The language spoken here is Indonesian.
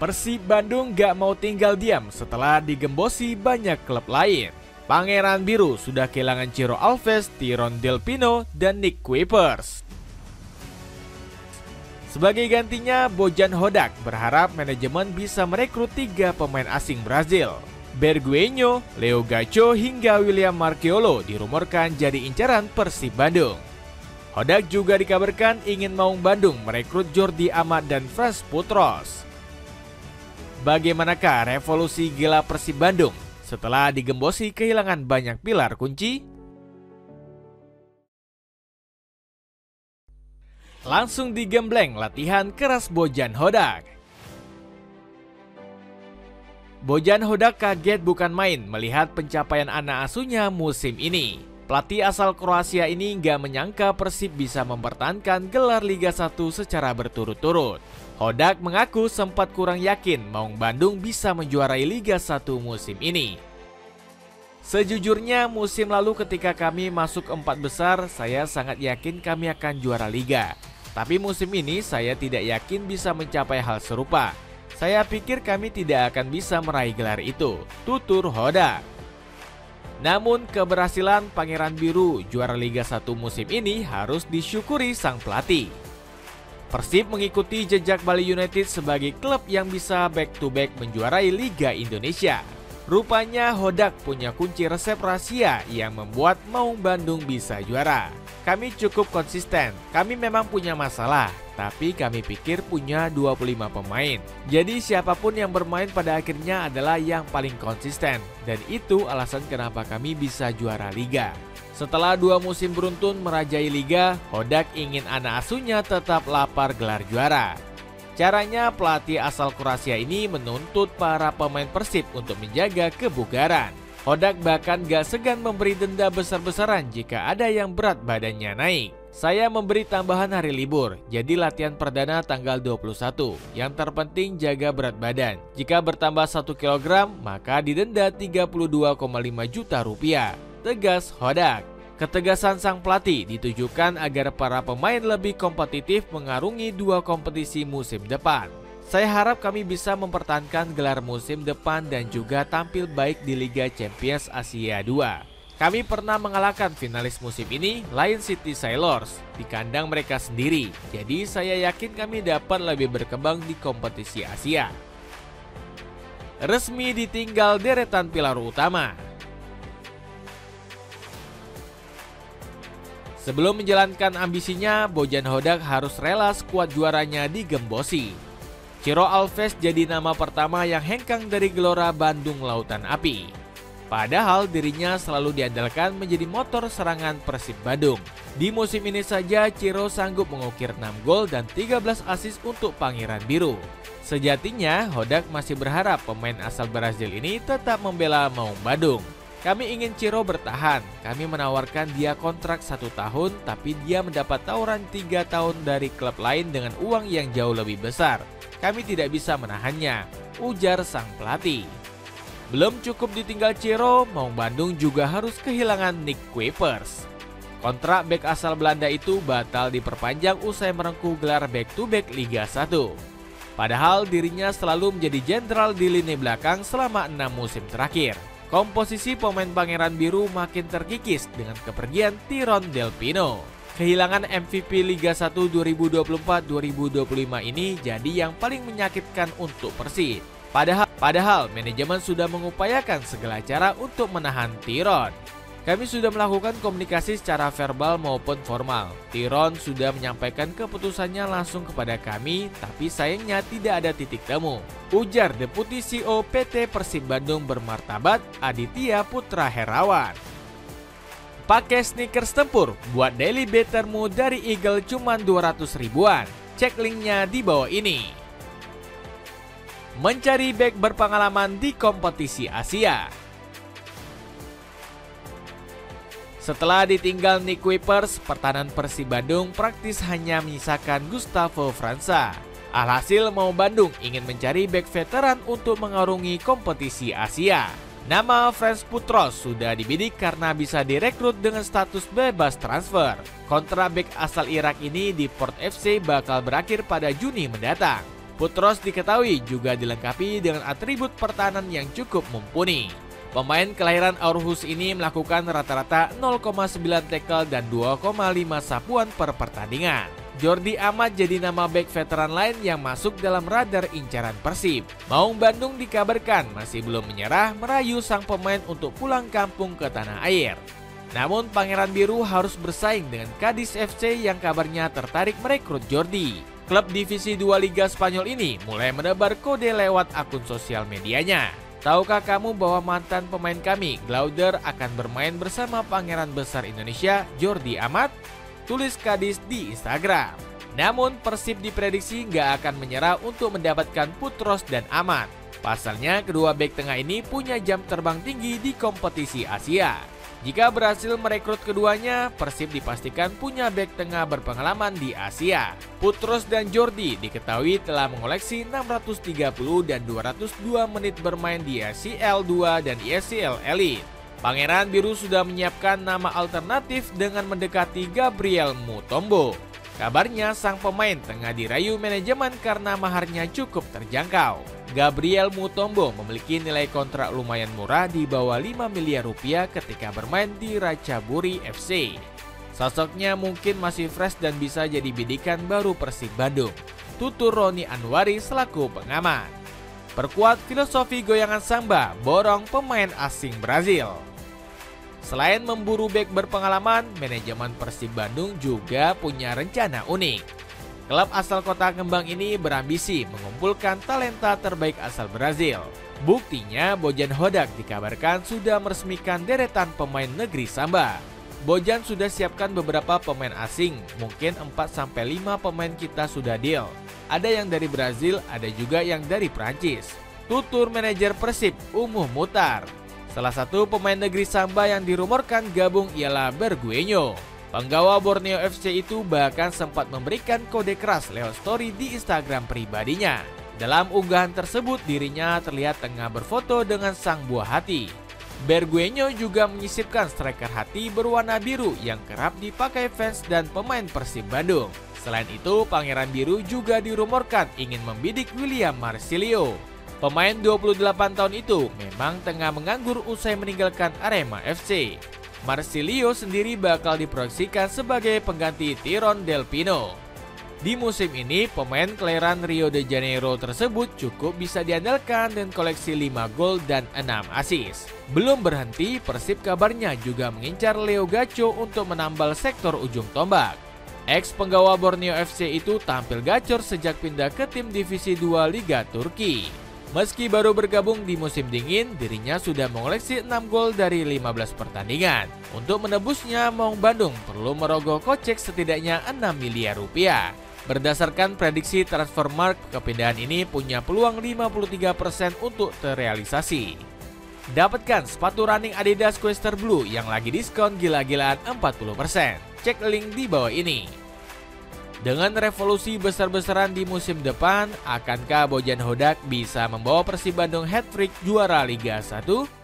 Persib Bandung gak mau tinggal diam setelah digembosi banyak klub lain. Pangeran Biru sudah kehilangan Ciro Alves, Tyron Del Pino, dan Nick Kuipers. Sebagai gantinya, Bojan Hodak berharap manajemen bisa merekrut 3 pemain asing Brazil. Berguinho, Leo Gacho, hingga William Marchiolo dirumorkan jadi incaran Persib Bandung. Hodak juga dikabarkan ingin Maung Bandung merekrut Jordi Amat dan Frans Putros. Bagaimanakah revolusi gila Persib Bandung setelah digembosi kehilangan banyak pilar kunci? Langsung digembleng latihan keras Bojan Hodak. Bojan Hodak kaget bukan main melihat pencapaian anak asuhnya musim ini. Pelatih asal Kroasia ini gak menyangka Persib bisa mempertahankan gelar Liga 1 secara berturut-turut. Hodak mengaku sempat kurang yakin Maung Bandung bisa menjuarai Liga 1 musim ini. Sejujurnya musim lalu ketika kami masuk 4 besar, saya sangat yakin kami akan juara Liga. Tapi musim ini saya tidak yakin bisa mencapai hal serupa. Saya pikir kami tidak akan bisa meraih gelar itu, tutur Hodak. Namun keberhasilan Pangeran Biru juara Liga 1 musim ini harus disyukuri sang pelatih. Persib mengikuti jejak Bali United sebagai klub yang bisa back-to-back menjuarai Liga Indonesia. Rupanya Hodak punya kunci resep rahasia yang membuat Maung Bandung bisa juara. Kami cukup konsisten, kami memang punya masalah, tapi kami pikir punya 25 pemain. Jadi siapapun yang bermain pada akhirnya adalah yang paling konsisten, dan itu alasan kenapa kami bisa juara Liga. Setelah 2 musim beruntun merajai Liga, Hodak ingin anak asuhnya tetap lapar gelar juara. Caranya pelatih asal Kroasia ini menuntut para pemain Persib untuk menjaga kebugaran. Hodak bahkan gak segan memberi denda besar-besaran jika ada yang berat badannya naik. Saya memberi tambahan hari libur, jadi latihan perdana tanggal 21. Yang terpenting jaga berat badan. Jika bertambah 1 kg, maka didenda 32,5 juta rupiah. Tegas Hodak. Ketegasan sang pelatih ditujukan agar para pemain lebih kompetitif mengarungi 2 kompetisi musim depan. Saya harap kami bisa mempertahankan gelar musim depan dan juga tampil baik di Liga Champions Asia 2. Kami pernah mengalahkan finalis musim ini, Lion City Sailors, di kandang mereka sendiri. Jadi saya yakin kami dapat lebih berkembang di kompetisi Asia. Resmi ditinggal deretan pilar utama. Sebelum menjalankan ambisinya, Bojan Hodak harus rela skuad juaranya digembosi. Ciro Alves jadi nama pertama yang hengkang dari gelora Bandung Lautan Api. Padahal dirinya selalu diandalkan menjadi motor serangan Persib Bandung. Di musim ini saja Ciro sanggup mengukir 6 gol dan 13 assist untuk Pangeran Biru. Sejatinya Hodak masih berharap pemain asal Brazil ini tetap membela Maung Bandung. Kami ingin Ciro bertahan, kami menawarkan dia kontrak 1 tahun tapi dia mendapat tawaran 3 tahun dari klub lain dengan uang yang jauh lebih besar. Kami tidak bisa menahannya, ujar sang pelatih. Belum cukup ditinggal Ciro, Maung Bandung juga harus kehilangan Nick Kuipers. Kontrak bek asal Belanda itu batal diperpanjang usai merengkuh gelar back-to-back Liga 1. Padahal dirinya selalu menjadi jenderal di lini belakang selama 6 musim terakhir. Komposisi pemain Pangeran Biru makin terkikis dengan kepergian Tyron Del Pino. Kehilangan MVP Liga 1 2024-2025 ini jadi yang paling menyakitkan untuk Persib. Padahal manajemen sudah mengupayakan segala cara untuk menahan Tyron. Kami sudah melakukan komunikasi secara verbal maupun formal. Tyron sudah menyampaikan keputusannya langsung kepada kami, tapi sayangnya tidak ada titik temu, ujar Deputi CEO PT Persib Bandung bermartabat Aditya Putra Herawan. Pakai sneakers tempur buat daily bettermu dari Eagle cuma 200 ribuan. Cek linknya di bawah ini. Mencari bek berpengalaman di kompetisi Asia. Setelah ditinggal Nick Kuipers, pertahanan Persib Bandung praktis hanya menyisakan Gustavo Fransa. Alhasil Maung Bandung ingin mencari bek veteran untuk mengarungi kompetisi Asia. Nama Frans Putros sudah dibidik karena bisa direkrut dengan status bebas transfer. Kontrak bek asal Irak ini di Port FC bakal berakhir pada Juni mendatang. Putros diketahui juga dilengkapi dengan atribut pertahanan yang cukup mumpuni. Pemain kelahiran Aarhus ini melakukan rata-rata 0,9 tackle dan 2,5 sapuan per pertandingan. Jordi Amat jadi nama bek veteran lain yang masuk dalam radar incaran Persib. Maung Bandung dikabarkan masih belum menyerah merayu sang pemain untuk pulang kampung ke tanah air. Namun Pangeran Biru harus bersaing dengan Cadiz FC yang kabarnya tertarik merekrut Jordi. Klub Divisi 2 Liga Spanyol ini mulai menebar kode lewat akun sosial medianya. Tahukah kamu bahwa mantan pemain kami, Glauder, akan bermain bersama Pangeran Besar Indonesia, Jordi Amat? Tulis Cadiz di Instagram. Namun Persib diprediksi nggak akan menyerah untuk mendapatkan Putros dan Amat. Pasalnya kedua bek tengah ini punya jam terbang tinggi di kompetisi Asia. Jika berhasil merekrut keduanya, Persib dipastikan punya bek tengah berpengalaman di Asia. Putros dan Jordi diketahui telah mengoleksi 630 dan 202 menit bermain di ISL 2 dan ISL Elite. Pangeran Biru sudah menyiapkan nama alternatif dengan mendekati Gabriel Mutombo. Kabarnya sang pemain tengah dirayu manajemen karena maharnya cukup terjangkau. Gabriel Mutombo memiliki nilai kontrak lumayan murah di bawah 5 miliar rupiah ketika bermain di Ratchaburi FC. Sosoknya mungkin masih fresh dan bisa jadi bidikan baru Persib Bandung. Tutur Roni Anwari selaku pengamat. Perkuat filosofi goyangan samba, borong pemain asing Brazil. Selain memburu bek berpengalaman, manajemen Persib Bandung juga punya rencana unik. Klub asal kota Kembang ini berambisi mengumpulkan talenta terbaik asal Brazil. Buktinya Bojan Hodak dikabarkan sudah meresmikan deretan pemain negeri samba. Bojan sudah siapkan beberapa pemain asing, mungkin 4-5 pemain kita sudah deal. Ada yang dari Brazil, ada juga yang dari Prancis. Tutur manajer Persib, Umuh Mutar. Salah satu pemain negeri samba yang dirumorkan gabung ialah Bergueño. Penggawa Borneo FC itu bahkan sempat memberikan kode keras lewat story di Instagram pribadinya. Dalam unggahan tersebut dirinya terlihat tengah berfoto dengan sang buah hati. Bergueño juga menyisipkan striker hati berwarna biru yang kerap dipakai fans dan pemain Persib Bandung. Selain itu, Pangeran Biru juga dirumorkan ingin membidik William Marcilio. Pemain 28 tahun itu memang tengah menganggur usai meninggalkan Arema FC. Marcilio sendiri bakal diproyeksikan sebagai pengganti Tyrone Del Pino. Di musim ini, pemain kelahiran Rio de Janeiro tersebut cukup bisa diandalkan dengan koleksi 5 gol dan 6 assist. Belum berhenti, Persib kabarnya juga mengincar Leo Gacho untuk menambal sektor ujung tombak. Ex penggawa Borneo FC itu tampil gacor sejak pindah ke tim Divisi 2 Liga Turki. Meski baru bergabung di musim dingin, dirinya sudah mengoleksi 6 gol dari 15 pertandingan. Untuk menebusnya, Maung Bandung perlu merogoh kocek setidaknya 6 miliar rupiah. Berdasarkan prediksi Transfermarkt, kepindahan ini punya peluang 53% untuk terrealisasi. Dapatkan sepatu running Adidas Quester Blue yang lagi diskon gila-gilaan 40%. Cek link di bawah ini. Dengan revolusi besar-besaran di musim depan, akankah Bojan Hodak bisa membawa Persib Bandung hat-trick juara Liga 1?